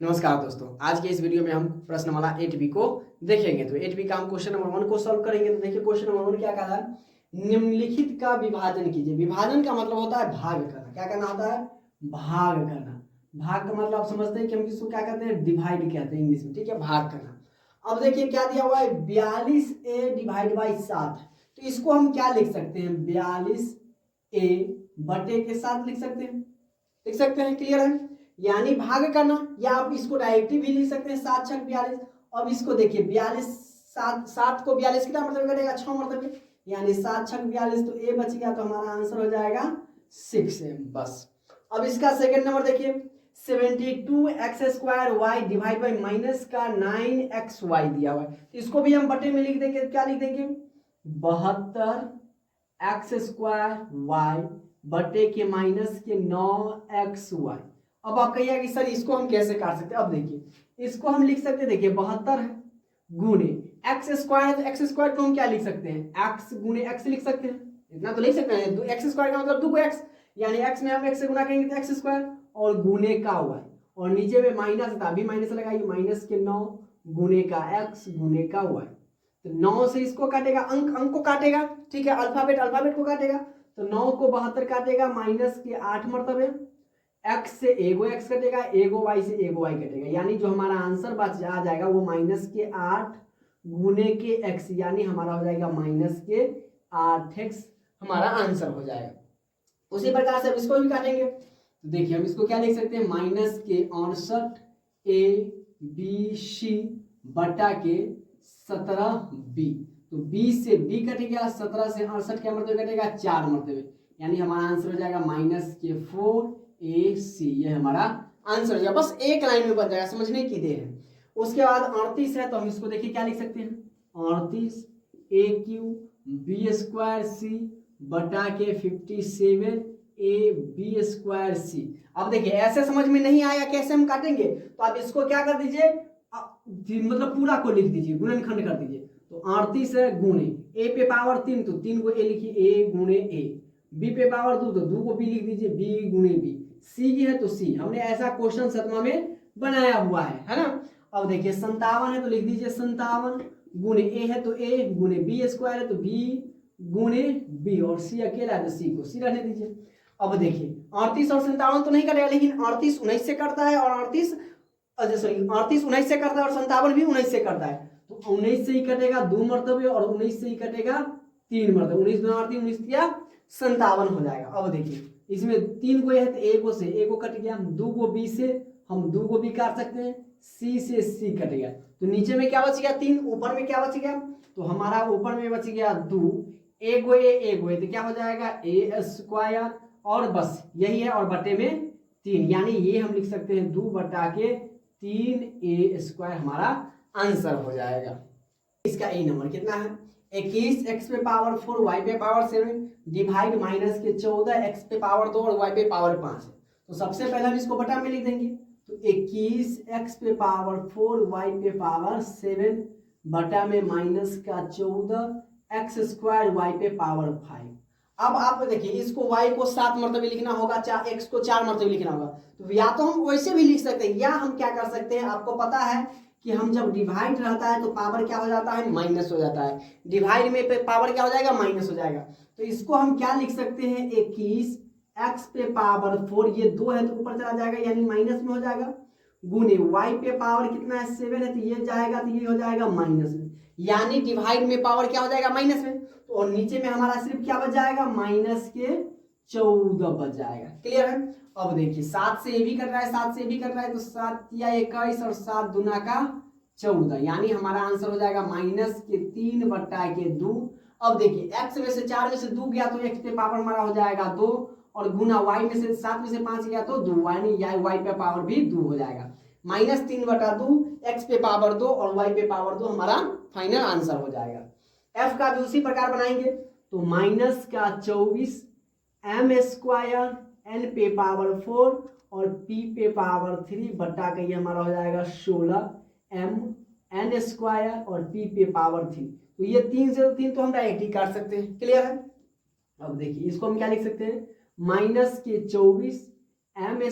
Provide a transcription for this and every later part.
नमस्कार दोस्तों, आज के इस वीडियो में हम प्रश्नमाला 8B को देखेंगे। तो 8B का हम क्वेश्चन नंबर 1 को सॉल्व करेंगे। तो देखिए क्वेश्चन नंबर 1 क्या कहा है, निम्नलिखित का विभाजन कीजिए। विभाजन का मतलब होता है भाग करना। क्या करना होता है? भाग करना। भाग का मतलब आप समझते हैं कि हम किसको क्या कहते हैं? डिवाइड कहते हैं इंग्लिश में, ठीक है, भाग करना। अब देखिए क्या दिया हुआ है, 42A डिवाइड बाई 7। तो इसको हम क्या लिख सकते हैं? 42A बटे के 7 लिख सकते हैं। क्लियर है? यानी भाग करना, या आप इसको डायरेक्टली भी लिख सकते हैं 7 छक 42। अब इसको देखिए 42 7 को 42 कितना मतलब कटेगा? 6 मतलब, यानी 7 छक 42, तो ए बच गया, तो हमारा आंसर हो जाएगा 6 बस। अब इसका सेकंड नंबर देखिए, 72x² डिवाइड बाई माइनस का 9xy दिया हुआ है। इसको भी हम बटे में लिख देंगे। क्या लिख देंगे? 72x² बटे के माइनस के 9xy। अब आप कहिए कि सर इसको हम कैसे काट सकते हैं? अब देखिए इसको हम लिख सकते हैं, देखिए 72 है गुणे x² है, तो x² को हम क्या लिख सकते हैं? x गुणे x लिख सकते हैं। इतना तो लिख सकते हैं, x² का मतलब 2x, यानी x में हम x से गुना करेंगे तो x² और गुणे का y, और नीचे में माइनस था, अभी माइनस लगाइए, माइनस के 9 गुणे का x गुणे का y। तो 9 से इसको काटेगा, अंक को काटेगा, ठीक है, अल्फाबेट को काटेगा। तो 9 को 72 काटेगा, माइनस के 8 मरतबे, x से एगो x कटेगा, एगो y से एगो y कटेगा, यानी जो हमारा आंसर बच आ जाएगा वो माइनस के 8 गुने के x, यानी हमारा हो जाएगा माइनस के 8x हमारा आंसर हो जाएगा। उसी प्रकार से अब इसको भी काटेंगे। तो देखिए हम इसको क्या लिख सकते हैं? माइनस के 68ABC बटा के 17B। तो B से B कट गया, 17 से 68 क्या मतलब कटेगा? 4 मरतबे, यानी हमारा आंसर हो जाएगा माइनस के 4AC। ये हमारा आंसर हो जाएगा। बस एक लाइन में बन जाएगा, समझने की देर है। उसके बाद 38 है, तो हम इसको देखिए क्या लिख सकते हैं? 38AQB² बटा के 57AB²C। अब देखिए ऐसे समझ में नहीं आया कैसे हम काटेंगे, तो आप इसको क्या कर दीजिए, मतलब पूरा को लिख दीजिए, गुणनखंड कर दीजिए। तो 38 है गुणे a पे पावर 3, तो 3 को a लिखिए, a गुणे a, b पे पावर 2, तो 2 को b लिख दीजिए, b गुणे b, c की है तो c। हमने ऐसा क्वेश्चन 7वां में बनाया हुआ है ना। अब देखिए 57 है, तो लिख दीजिए 57 गुणे a है तो a गुणे b² है तो b गुणे b, और c अकेला है तो c को c रहने दीजिए। अब देखिए 38 और 57 तो नहीं कटेगा, लेकिन 38 19 से करता है, और 38 19 से करता है, और 57 भी 19 से करता है। तो 19 से ही कटेगा 2 मरतबे, और 19 से ही कटेगा 3 मरतबे, 19 2 38 19 या 57 हो जाएगा। अब देखिए इसमें 3 को है तो a को से a को कट गया, 2 को b से हम 2 को भी काट सकते हैं, c से c कट गया, तो नीचे में क्या बच गया? 3, ऊपर में क्या बच गया? तो हमारा ऊपर में बच गया 2, a को तो क्या हो जाएगा? a², और बस यही है, और बटे में 3, यानी ये हम लिख सकते हैं 2 बटा के 3a² हमारा आंसर हो जाएगा। इसका ए नंबर कितना है? 21x पे पावर 4 y पे पावर 7 डिवाइड माइनस के 14x पे पावर 2 और y पे पावर 5 है। तो सबसे पहले हम इसको बटा में लिख देंगे। तो 21x पे पावर 4 y पे पावर 7 बटा में माइनस का 14x² y पे पावर 5। अब आप देखिए इसको y को 7 मरतबे लिखना होगा, x को 4 मरतबे लिखना होगा। तो या तो हम वैसे भी लिख सकते हैं, या हम क्या कर सकते हैं, आपको पता है कि हम जब डिवाइड रहता है तो पावर क्या हो जाता है? माइनस हो जाता है। डिवाइड में पावर क्या हो जाएगा? माइनस हो जाएगा। तो इसको हम क्या लिख सकते हैं? 21x पे पावर 4, ये 2 है तो ऊपर चला जाएगा, यानी माइनस में हो जाएगा, गुने y पे पावर कितना है? 7 है, तो ये जाएगा, तो ये हो जाएगा माइनस में, यानी डिवाइड में पावर क्या हो जाएगा? माइनस में। तो और नीचे में हमारा सिर्फ क्या बच जाएगा? माइनस के 14 बच जाएगा। क्लियर है? अब देखिए 7 से ये भी कर रहा है, 7 से भी कर रहा है, तो 7 या 21 और 7 दूना का 14, यानी हमारा आंसर हो जाएगा माइनस के 3 बटा के 2। अब देखिए x में से 4 में से 2 गया तो x पे पावर हमारा हो जाएगा 2, और गुना y में से 7 में से 5 गया तो 2, यानी y पे पावर भी 2 हो जाएगा। माइनस 3 बटा 2, x पे पावर 2 और y पे पावर 2 हमारा फाइनल आंसर हो जाएगा। f का भी उसी प्रकार बनाएंगे। तो माइनस का 24 m² n पे पावर 4 और p पे पावर 3 बटा का ये हमारा हो जाएगा 16 m n² और p पे पावर 3। तो ये 3 से 3 तो हम डायरेक्ट ही काट सकते हैं। क्लियर है? अब देखिए इसको हम क्या लिख सकते हैं? माइनस के 24 m²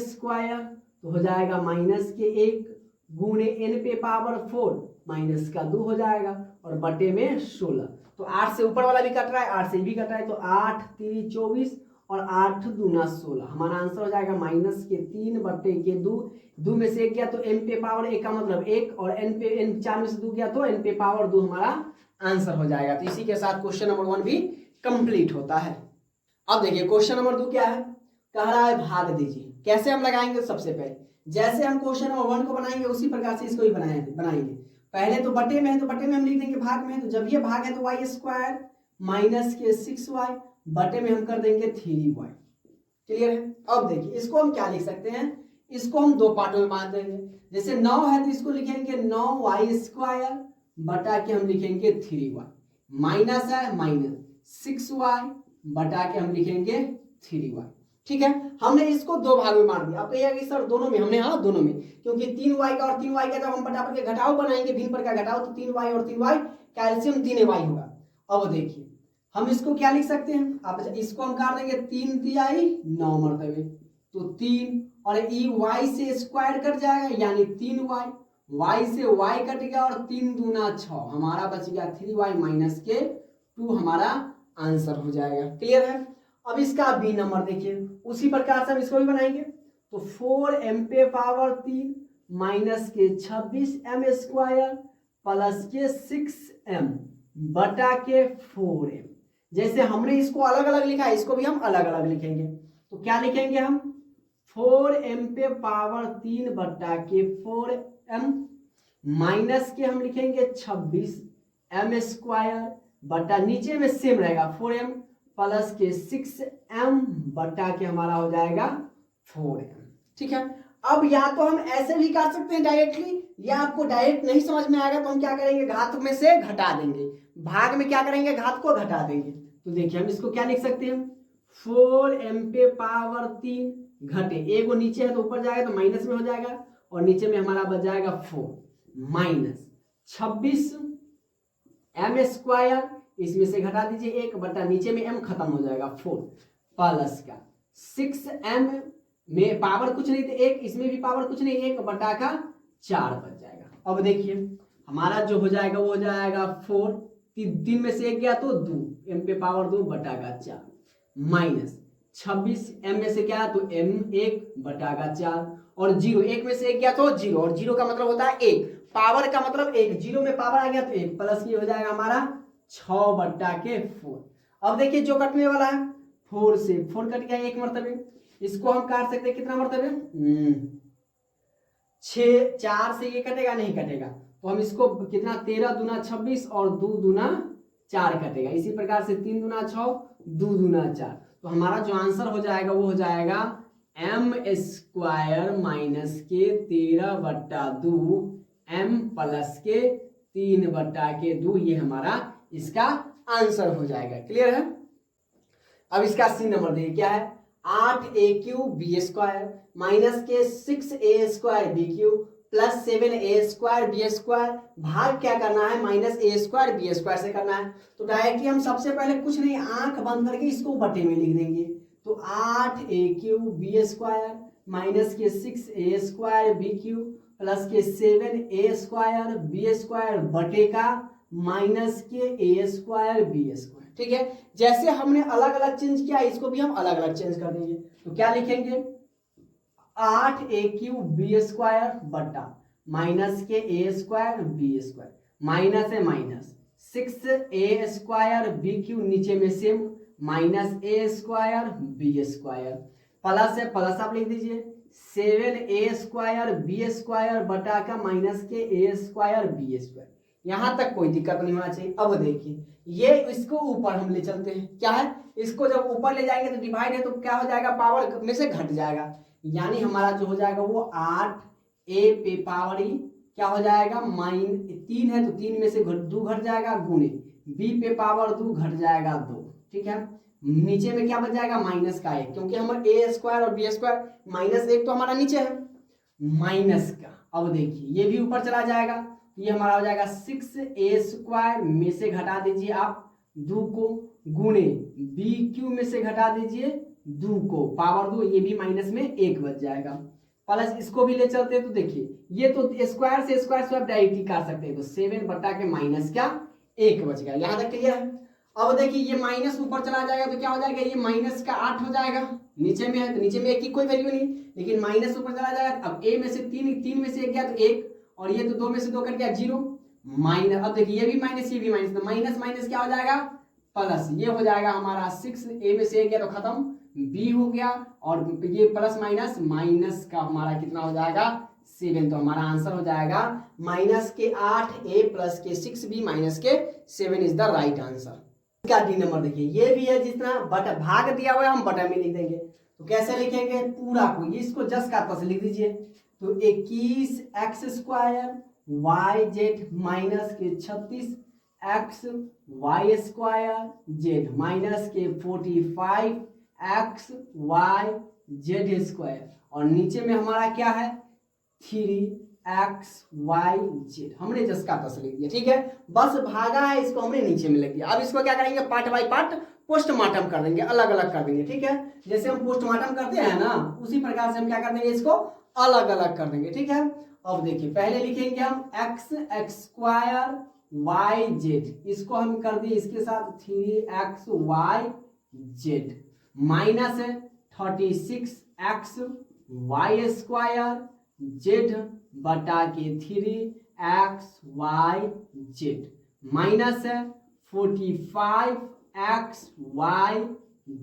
तो हो जाएगा माइनस के 1 गुणे n पे पावर 4 माइनस का 2 हो जाएगा और बटे में 16। तो 8 से ऊपर वाला भी कट रहा है, 8 से भी कट रहा है, तो 8 3 24 और 8 दूना 16। हमारा आंसर हो जाएगा माइनस के 3 बटे के 2। 2 में से 1 गया तो n पे पावर 1 का मतलब 1 और n 4 में से 2 गया तो n पे पावर 2 हमारा आंसर हो जाएगा। तो इसी के साथ क्वेश्चन नंबर 1 भी कंप्लीट होता है। अब देखिए क्वेश्चन नंबर 2 क्या है, कह रहा है भाग दीजिए। कैसे हम लगाएंगे, सबसे पहले जैसे हम क्वेश्चन नंबर 1 को बनाएंगे उसी प्रकार से इसको भी बनाएंगे। पहले तो बटे में है तो बटे में हम लिख देंगे भाग में है, तो जब ये भाग है तो वाई स्क्वायर माइनस के 6y बटे में हम कर देंगे 3y। क्लियर है। अब देखिए इसको हम क्या लिख सकते हैं, इसको हम दो पार्टों में बांट देंगे। जैसे 9 है तो इसको लिखेंगे 9y स्क्वायर बटा के हम लिखेंगे 3y, माइनस है माइनस 6y बटा के हम लिखेंगे 3y। ठीक है, हमने इसको दो भाग में बांट दिया। अब कहिएगा कि सर दोनों में, हमने हाँ दोनों में, क्योंकि 3y का और 3y का जब हम बटा के घटाव बनाएंगे, भिन्न पर का घटाव, तो 3y और 3y कैल्शियम 3y होगा। अब देखिए हम इसको क्या लिख सकते हैं, अब इसको हम काट देंगे 3 तिहाई 9 मरतबे, तो 3 और ई y से स्क्वायर कट जाएगा यानी 3y, y से y कट गया और 3 दूना 6, हमारा बच गया 3y माइनस के 2 हमारा आंसर हो जाएगा। क्लियर है। अब इसका बी नंबर देखिए, उसी प्रकार से हम इसको भी बनाएंगे। तो 4m पे पावर 3 माइनस के 26m स्क्वायर प्लस के 6m बटा के 4m। जैसे हमने इसको अलग अलग लिखा है, इसको भी हम अलग अलग लिखेंगे। तो क्या लिखेंगे हम, 4m पे पावर 3 बटा के 4m माइनस के हम लिखेंगे 26m स्क्वायर बटा, नीचे में सेम रहेगा 4m प्लस के 6m बटा के हमारा हो जाएगा 4m। ठीक है। अब या तो हम ऐसे भी कर सकते हैं डायरेक्टली, या आपको डायरेक्ट नहीं समझ में आएगा तो हम क्या करेंगे, घात में से घटा देंगे, भाग में क्या करेंगे, घात को घटा देंगे। तो देखिए हम इसको क्या लिख सकते हैं, 4m पे पावर 3 घटे, एक वो नीचे है तो ऊपर जाएगा तो माइनस में हो जाएगा और नीचे में हमारा बच जाएगा 4 माइनस 26m स्क्वायर, इसमें से घटा दीजिए 1 बटा, नीचे में m खत्म हो जाएगा 4 प्लस का 6m में पावर कुछ नहीं तो 1, इसमें भी पावर कुछ नहीं, 1 बटा का 4 बच जाएगा। अब देखिए हमारा जो हो जाएगा वो हो जाएगा 4, 3 में से 1 गया तो 2, m पे पावर 2 बटा का 4 माइनस 26m में से क्या तो m 1 बटा का 4 और 0, 1 में से 1 गया तो 0 और 0 का मतलब होता है 1, पावर का मतलब 1, 0 में पावर आ गया तो 1 प्लस ये हो जाएगा हमारा 6 बटा के 4। अब देखिए जो कटने वाला है 4 से 4 कट गया 1 मरतबे, इसको हम काट सकते हैं कितना मरतबे, 6, 4 से ये कटेगा नहीं कटेगा, तो हम इसको कितना 13 दूना 26 और 2 दूना 4 कटेगा, इसी प्रकार से 3 दूना 6 2 दूना 4। तो हमारा जो आंसर हो जाएगा वो हो जाएगा m स्क्वायर माइनस के 13 बटा 2 m प्लस के 3 बटा के 2, ये हमारा इसका आंसर हो जाएगा। क्लियर है। अब इसका सी नंबर देखिए क्या है, 8a³ b स्क्वायर माइनस के 6a square b cube plus 7a square b square, भाग क्या करना है, minus a square b square से करना है। तो डायरेक्टली हम सबसे पहले कुछ नहीं, आंख बंद करके इसको बटे में लिख देंगे। तो 8a³ b स्क्वायर माइनस के 6a square b cube plus के 7a स्क्वायर b स्क्वायर बटे का माइनस के a स्क्वायर b स्क्वायर। ठीक है, जैसे हमने अलग अलग चेंज किया इसको भी हम अलग अलग चेंज कर देंगे। तो क्या लिखेंगे, 8a³ b स्क्वायर बटा माइनस के a square b square, minus है minus 6a square b cube, नीचे में same minus a square b square, plus है प्लस आप लिख दीजिए 7a स्क्वायर b स्क्वायर बटा का माइनस के a स्क्वायर b स्क्वायर। यहां तक कोई दिक्कत नहीं होना चाहिए। अब देखिए ये इसको ऊपर हम ले चलते हैं, क्या है, इसको जब ऊपर ले जाएंगे तो डिवाइड है तो क्या हो जाएगा, पावर में से घट जाएगा, यानी हमारा जो हो जाएगा वो 8a पे पावर ही क्या हो जाएगा, 3 है तो 3 में से 2 घट जाएगा, गुणे b पे पावर 2 घट जाएगा 2। ठीक है, नीचे में क्या बच जाएगा, माइनस का 1, क्योंकि हमारा a स्क्वायर और b स्क्वायर माइनस 1 तो हमारा नीचे है माइनस का। अब देखिए ये भी ऊपर चला जाएगा, ये हमारा हो जाएगा 6a स्क्वायर में से घटा दीजिए आप 2 को, गुणे b क्यूब में से घटा दीजिए 2 को, पावर 2, ये भी माइनस में 1 बच जाएगा, प्लस इसको भी ले चलते हैं तो देखिए ये तो स्क्वायर से आप डायरेक्टली काट सकते हैं, तो 7 बटा के माइनस क्या 1 बच गया। यहाँ तक क्लियर है। अब देखिए ये माइनस ऊपर चला जाएगा तो क्या हो जाएगा, ये माइनस का 8 हो जाएगा, नीचे में है तो नीचे में 1 की कोई वैल्यू नहीं, लेकिन माइनस ऊपर चला जाएगा। अब a में से 3 में से 1 गया तो 1, और ये तो 2 में से 2 कट गया 0 माइनस। अब देखिए ये भी माइनस ये भी माइनस, तो माइनस माइनस क्या हो जाएगा प्लस, ये हो जाएगा हमारा 6, a में से 1 गया तो खत्म, b हो गया, और ये प्लस माइनस माइनस का हमारा कितना हो जाएगा 7। तो हमारा आंसर हो जाएगा माइनस के 8a प्लस के 6b माइनस के 7 इज द राइट आंसर। इसका डी नंबर देखिए, ये भी है जितना बटा भाग दिया हुआ है हम बटा में लिख देंगे। तो कैसे लिखेंगे पूरा को, ये इसको जस्ट का तस लिख दीजिए। तो 21 x square y z minus के 36 x y square z minus के 45 एक्स वाई जेड स्क्वायर, और नीचे में हमारा क्या है 3x y z, हमने जस्ट का तस लिख दिया। ठीक है, बस भागा है इसको हमने नीचे में लिख दिया। अब इसको क्या करेंगे पार्ट बाय पार्ट पोस्टमार्टम कर देंगे, अलग अलग कर देंगे। ठीक है, जैसे हम पोस्टमार्टम करते हैं ना उसी प्रकार से हम क्या कर देंगे इसको अलग अलग कर देंगे। ठीक है, अब देखिए पहले लिखेंगे हम x स्क्वायर y z, इसको हम कर दिए इसके साथ 3x y z minus 36x y square Z बटा के 3x y Z minus 45x y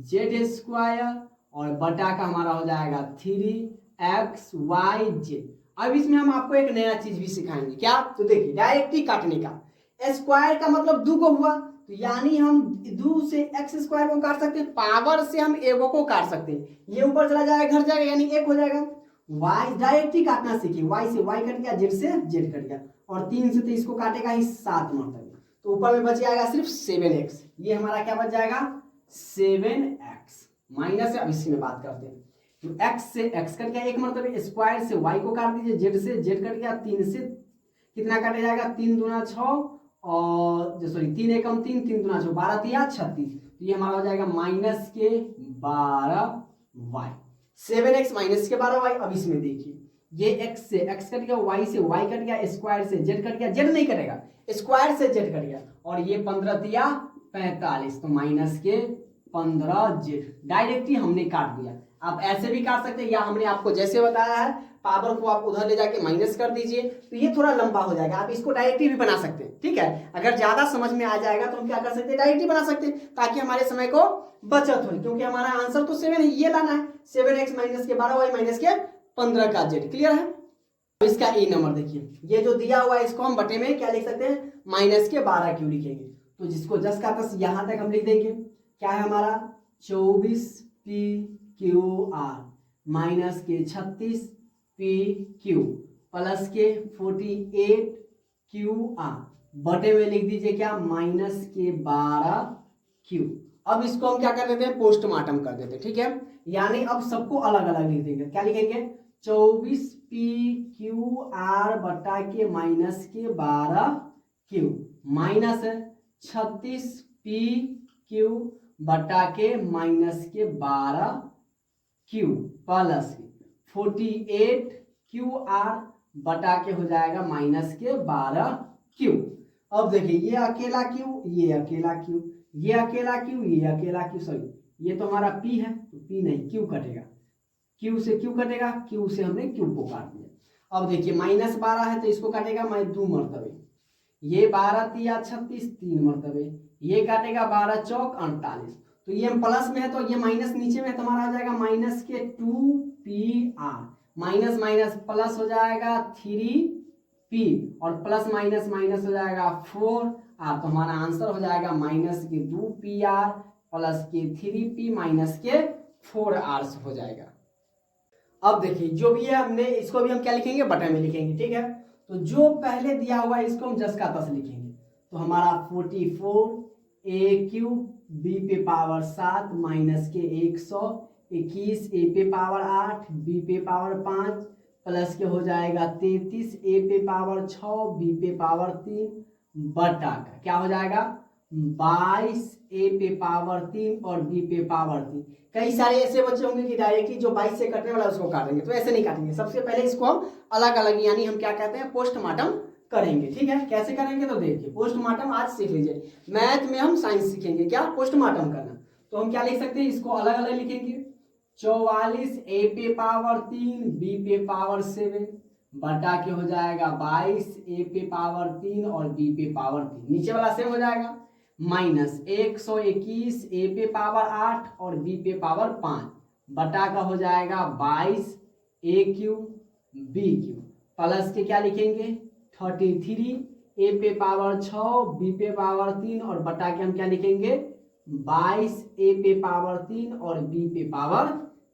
Z square, और बटा का हमारा हो जाएगा 3x y जेड। अब इसमें हम आपको एक नया चीज भी सिखाएंगे, क्या, तो देखिए डायरेक्टली काटने का। स्क्वायर का मतलब 2 को हुआ, तो यानी हम 2 से एक्स स्क्वायर को काट सकते हैं, पावर से हम एगो को काट सकते हैं, ये ऊपर चला जाएगा घर जाएगा यानी 1 हो जाएगा। y डायरेक्टली काटना सीखिए, y से y कट गया, z से z कट गया, और 3 से तो इसको काटेगा ही 7 मरतबे, तो ऊपर में बच जाएगा सिर्फ 7x। ये हमारा क्या बच जाएगा 7x माइनस। अब इसी में बात करते हैं, तो x से x कट गया 1 मरतबे, स्क्वायर से y को काट दीजिए, z से z कट गया, 3 से कितना काटा जाएगा 3 दूना 6, और जो सॉरी 3 एकम 3, 3 दूना 6, 12 तिया 36, तो ये हमारा हो जाएगा माइनस के 12y, 7x माइनस के 12y। अब इसमें देखिए ये x से x कट गया, y से y कट गया, स्क्वायर से z कट गया, z नहीं कटेगा, स्क्वायर से z कट गया, और ये 15 तिया 45, तो माइनस के 15z डायरेक्टली हमने काट दिया। आप ऐसे भी काट सकते हैं, या हमने आपको जैसे बताया है पावर को आप उधर ले जाके माइनस कर दीजिए, तो ये थोड़ा लंबा हो जाएगा। आप इसको डायरेक्टली भी बना सकते हैं। ठीक है, अगर ज्यादा समझ में आ जाएगा तो हम क्या कर सकते हैं डायरेक्टली बना सकते हैं, ताकि हमारे समय को बचत हो, क्योंकि हमारा आंसर तो 7 है, ये लाना है 7x माइनस के 12y माइनस के 15 का z। क्लियर है। अब इसका ए नंबर देखिए, ये जो दिया हुआ है इसको हम बटे में क्या लिख सकते हैं माइनस के 12 क्यों लिखेंगे, तो जिसको जस्ट का तस यहां तक हम लिख देंगे। क्या है हमारा 24p/q/r माइनस के 36p/q प्लस के 48q/r बटे में लिख दीजिए क्या माइनस के 12q। अब इसको हम क्या कर देते हैं पोस्टमार्टम कर देते हैं। ठीक है, यानी अब सबको अलग अलग लिख देंगे। क्या लिखेंगे 24p/q/r बटा के माइनस के 12q माइनस 36p/q बटा के माइनस के 12q प्लस 48q/r बटा के हो जाएगा माइनस के 12q। अब देखिए ये अकेला q, ये अकेला q, ये अकेला q, ये अकेला q, सॉरी ये तो हमारा p है तो p नहीं q कटेगा, q से q कटेगा, q से हमने q को काट दिया। अब देखिए माइनस 12 है तो इसको काटेगा मैं 2 मरतबे, ये 12 तिया 36 3 मरतबे, ये काटेगा 12 चौक 48, तो ये प्लस में है तो ये माइनस नीचे में है तो हमारा आ जाएगा माइनस के 2pr माइनस माइनस प्लस हो जाएगा 3p और प्लस माइनस माइनस हो जाएगा 4r, तो हमारा आंसर हो जाएगा माइनस के 2pr प्लस के 3p माइनस के 4r हो जाएगा। अब देखिए जो भी है हमने इसको भी हम क्या लिखेंगे बटा में लिखेंगे। ठीक है, तो जो पहले दिया हुआ है इसको हम जस का तस लिखेंगे, तो हमारा 44a³ b पे पावर 7 माइनस के 121 a पे पावर 8 b पे पावर 5 प्लस के हो जाएगा 33 a पे पावर 6 b पे पावर 3 बटा का क्या हो जाएगा 22 ए पे पावर 3 और बी पे पावर 3। कई सारे ऐसे बच्चे होंगे कि डायरेक्टली जो 22 से कटने वाला उसको काटेंगे, तो ऐसे नहीं काटेंगे। सबसे पहले इसको हम अलग अलग यानी हम क्या कहते हैं पोस्टमार्टम करेंगे। ठीक है, कैसे करेंगे तो देखिए पोस्टमार्टम आज सीख लीजिए। मैथ में हम साइंस सीखेंगे क्या पोस्टमार्टम करना। तो हम क्या लिख सकते हैं, इसको अलग अलग लिखेंगे। 44 ए पे पावर 3 बी पे पावर 7 बटा के हो जाएगा 22 ए पे पावर 3 और बी पे पावर 3, नीचे वाला सेम हो जाएगा। माइनस 121 ए पे पावर 8 और बी पे पावर 5 बटा का हो जाएगा 22 ए क्यू बी क्यू, प्लस के क्या लिखेंगे 33 ए पे पावर 6 बी पे पावर 3 और बटा के हम क्या लिखेंगे 22 ए पे पावर 3 और बी पे पावर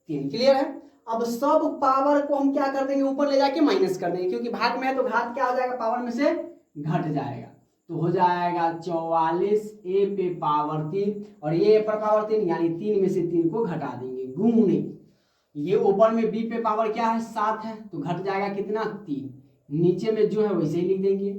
3। क्लियर है। अब सब पावर को हम क्या कर देंगे ऊपर ले जाके माइनस कर देंगे, क्योंकि भाग में है तो घात क्या हो जाएगा पावर में से घट जाएगा। तो हो जाएगा 44 ए पे पावर 3 और ये ए पर पावर 3 यानी 3 में से 3 को घटा देंगे गुणे, ये ऊपर में बी पे पावर क्या है 7 है तो घट जाएगा कितना 3, नीचे में जो है वैसे ही लिख देंगे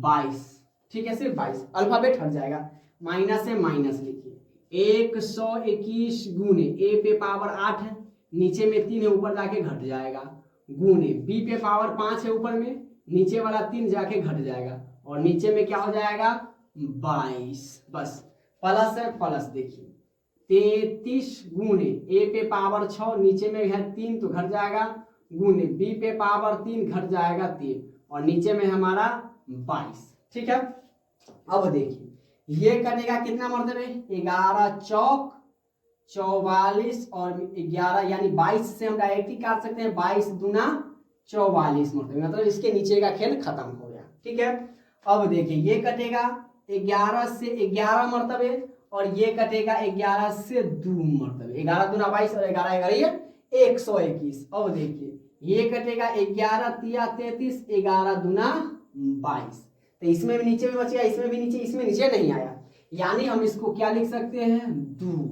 22। ठीक है, सिर्फ 22 अल्फाबेट हट जाएगा, माइनस है माइनस लिखिए 121 गुणे ए पे पावर 8 है नीचे में 3 है ऊपर जाके घट जाएगा, गुणे बी पे पावर 5 है ऊपर में नीचे वाला 3 जाके घट जाएगा और नीचे में क्या हो जाएगा 22। बस प्लस है प्लस देखिए 33 गुणे ए पे पावर 6 नीचे में है 3 तो घट जाएगा, गुणे बी पे पावर 3 घट जाएगा 3 और नीचे में हमारा 22। ठीक है, अब देखिए ये कटेगा कितना मर्तबे 11 चौक 44 और 11 यानी 22 से हम डायरेक्टली काट सकते हैं 22 दूना 44 मर्तबे, मतलब इसके नीचे का खेल खत्म हो गया। ठीक है, अब देखिए ये कटेगा 11 से 11 मर्तबे और ये कटेगा 11 से 2 मर्तबे, 11 दूना 22 और 11 11 121। अब देखिए ये कटेगा 11 तिया 33 11 दूना 22, तो इसमें भी नीचे में बच गया, इसमें भी नीचे, इसमें नीचे नहीं आया, यानी हम इसको क्या लिख सकते हैं 2।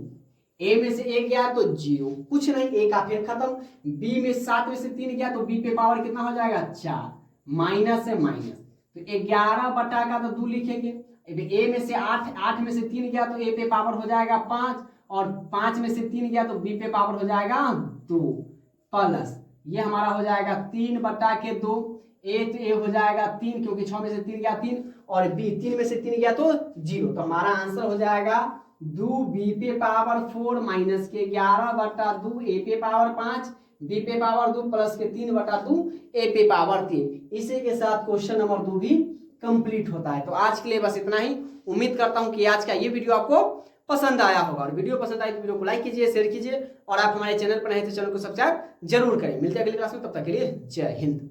ए में से 1 गया तो 0 कुछ नहीं, ए का फिर खत्म। बी में 7 में से 3 गया तो बी पे पावर कितना हो जाएगा 4, माइनस है माइनस, तो 11 बटा का तो 2 लिखेंगे। ए में से 8 में से 3 गया तो ए पे पावर हो जाएगा 5 और 5 में से 3 गया तो बी पे पावर हो जाएगा 2, प्लस ये हमारा हो जाएगा 3 बटा के 2, ए तो ए हो जाएगा 3 क्योंकि 6 में से 3 गया 3 और बी 3 में से 3 गया तो 0, तो हमारा आंसर हो जाएगा 2 बी पे पावर 4 माइनस के 11 बटा 2 ए पे पावर 5 बी पे पावर 2 प्लस के 3 बटा 2 ए पे पावर 3। इसी के साथ क्वेश्चन नंबर 2 भी कंप्लीट होता है। तो आज के लिए बस इतना ही। उम्मीद करता हूं कि आज का ये वीडियो आपको पसंद आया होगा, और वीडियो पसंद आए तो वीडियो को लाइक कीजिए, शेयर कीजिए, और आप हमारे चैनल पर नए तो चैनल को सब्सक्राइब जरूर करें। मिलते हैं अगली क्लास में, तब तक के लिए जय हिंद।